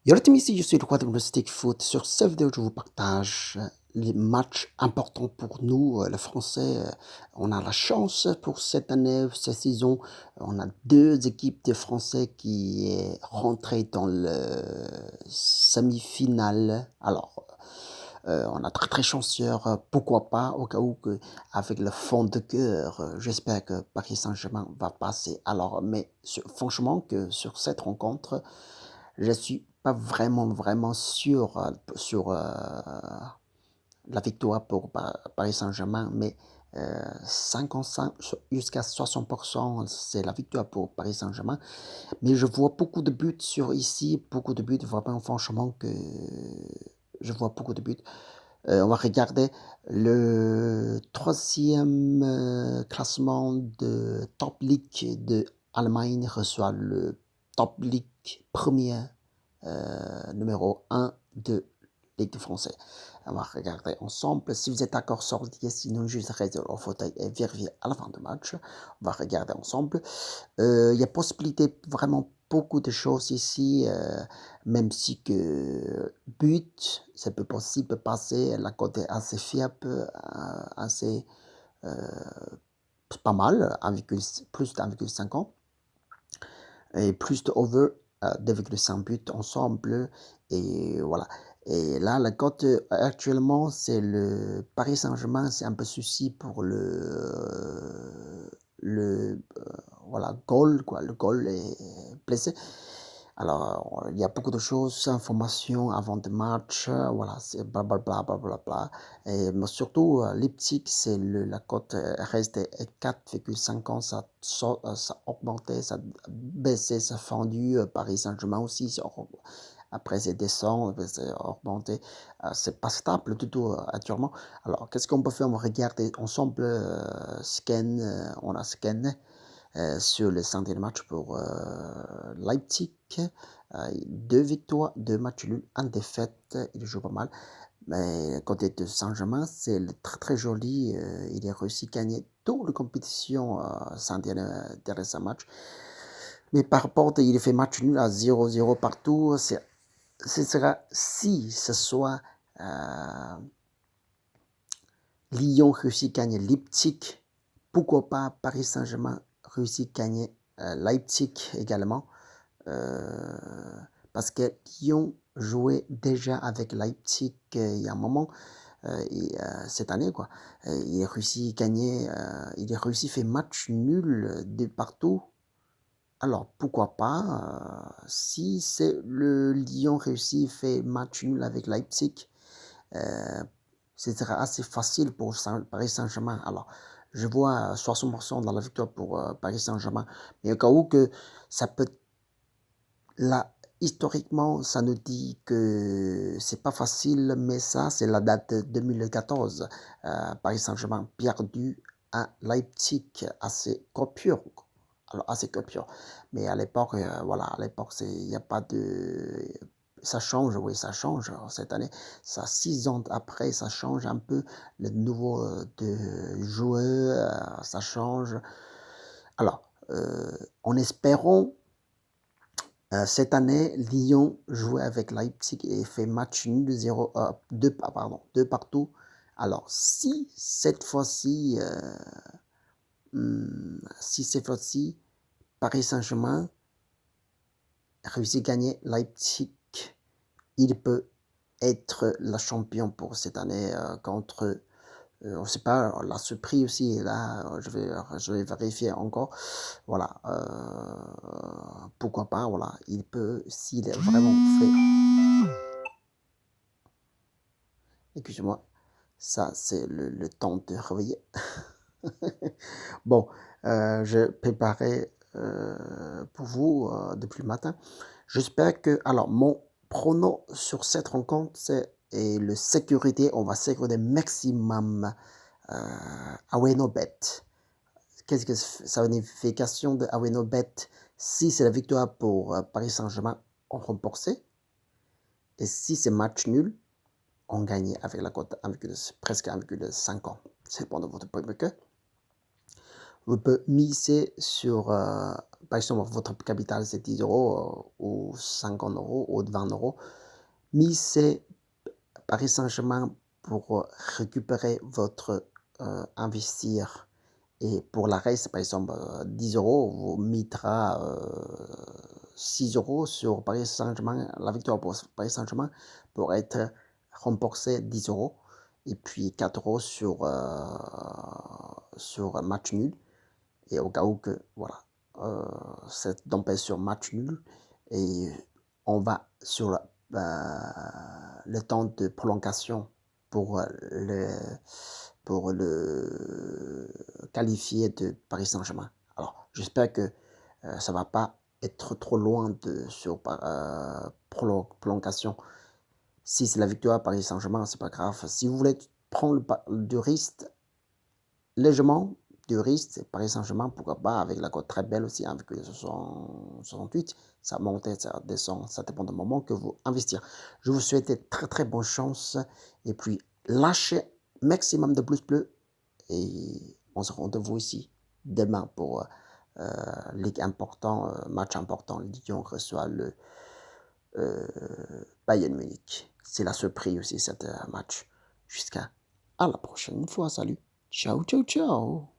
Yo la team, ici je suis le roi de Stick Foot. Sur cette vidéo, je vous partage les matchs importants pour nous, les Français. On a la chance pour cette année, cette saison. On a deux équipes de Français qui est rentrées dans le semi-finale. Alors, on a très chanceux. Pourquoi pas, au cas où que, avec le fond de cœur, j'espère que Paris Saint-Germain va passer. Alors, mais franchement, que sur cette rencontre, je suis pas vraiment sûr sur la victoire pour Paris Saint-Germain, mais 55 jusqu'à 60%, c'est la victoire pour Paris Saint-Germain. Mais je vois beaucoup de buts sur ici, beaucoup de buts, vraiment franchement que je vois beaucoup de buts. On va regarder le troisième classement de Top League de Allemagne reçoit le Top League premier numéro 1 de Ligue de français. On va regarder ensemble. Si vous êtes d'accord, sortez. Sinon, juste restez au fauteuil et vérifiez à la fin du match. On va regarder ensemble. Il y a possibilité vraiment beaucoup de choses ici, même si que but, c'est peu possible passer, la cote est assez fiable, assez pas mal, plus d'1,50 et plus de over 2,5 buts ensemble et voilà. Et là, la cote actuellement, c'est le Paris Saint-Germain, c'est un peu souci pour le voilà, goal, quoi. Le goal est blessé. Alors, il y a beaucoup de choses, informations avant le match, voilà, c'est blablabla, blablabla. Et mais surtout, Leipzig, c'est la cote reste à 4,50, ça a augmenté, ça a baissé, ça a fendu. Paris Saint-Germain aussi, après c'est descend, après c'est augmenté. C'est pas stable du tout actuellement. Alors, qu'est-ce qu'on peut faire? On va regarder ensemble, scan, on a scanné sur le centième match pour Leipzig. 2 victoires, 2 matchs nuls, 1 défaite. Il joue pas mal. Mais côté de Saint-Germain, c'est très joli. Il a réussi à gagner toutes les compétitions sans dernier match. Mais par rapport, il fait match nul à 0-0 partout. Ce sera si ce soit Lyon réussit à gagner Leipzig, pourquoi pas Paris Saint-Germain réussit à gagner Leipzig également, parce que Lyon jouait déjà avec Leipzig il y a un moment, cette année quoi. Il a réussi à gagner, il a réussi à faire match nul de partout. Alors pourquoi pas, si c'est le Lyon réussit à faire match nul avec Leipzig, ce sera assez facile pour Paris Saint-Germain. Alors, je vois 60% dans la victoire pour Paris Saint-Germain. Mais au cas où que ça peut... Là, historiquement, ça nous dit que c'est pas facile, mais ça, c'est la date 2014. Paris Saint-Germain perdu à Leipzig, assez copieux. Alors, assez copieux. Mais à l'époque, voilà, à l'époque, il n'y a pas de... Ça change, oui, ça change cette année. Ça, 6 ans après, ça change un peu. Le nouveau de joueurs, ça change. Alors, en espérant cette année, Lyon jouait avec Leipzig et fait match nul 0, 2, pardon, 2 partout. Alors, si cette fois-ci, Paris Saint-Germain réussit à gagner Leipzig, il peut être le champion pour cette année contre, on ne sait pas, la surprise aussi, là, je vais vérifier encore. Voilà, pourquoi pas, voilà, il peut, s'il est vraiment fait, excusez-moi, ça c'est le temps de réveiller. Bon, je préparais pour vous depuis le matin. J'espère que, alors, mon pronom sur cette rencontre, c'est et le sécurité, on va sécuriser maximum Awenobet. Qu'est-ce que ça signification de Awenobet? Si c'est la victoire pour Paris Saint-Germain, on rembourse. Et si c'est match nul, on gagne avec la cote presque 1,5 ans. C'est pour votre premier cœur. Vous pouvez miser sur par exemple, votre capital c'est 10 euros ou 50 euros ou 20 euros, mais c'est Paris Saint-Germain pour récupérer votre investir. Et pour la reste, par exemple, 10 euros, vous mettra 6 euros sur Paris Saint-Germain, la victoire pour Paris Saint-Germain pour être remboursé 10 euros. Et puis 4 euros sur un match nul. Et au cas où que, voilà, c'est tombé sur match nul. Et on va sur le temps de prolongation pour pour le qualifier de Paris Saint-Germain. Alors, j'espère que ça va pas être trop loin sur prolongation. Si c'est la victoire Paris Saint-Germain, c'est pas grave. Si vous voulez prendre du risque, légèrement du risque, c'est Paris Saint-Germain, pourquoi pas, avec la cote très belle aussi, 1,68, ça monte, ça descend, ça dépend du moment que vous investissez. Je vous souhaite très très bonne chance et puis lâchez maximum de plus bleu et on se retrouve ici demain pour ligue important, match important. Lyon reçoit le Bayern Munich. C'est la surprise aussi, cet match. Jusqu'à la prochaine fois. Salut. Ciao, ciao, ciao.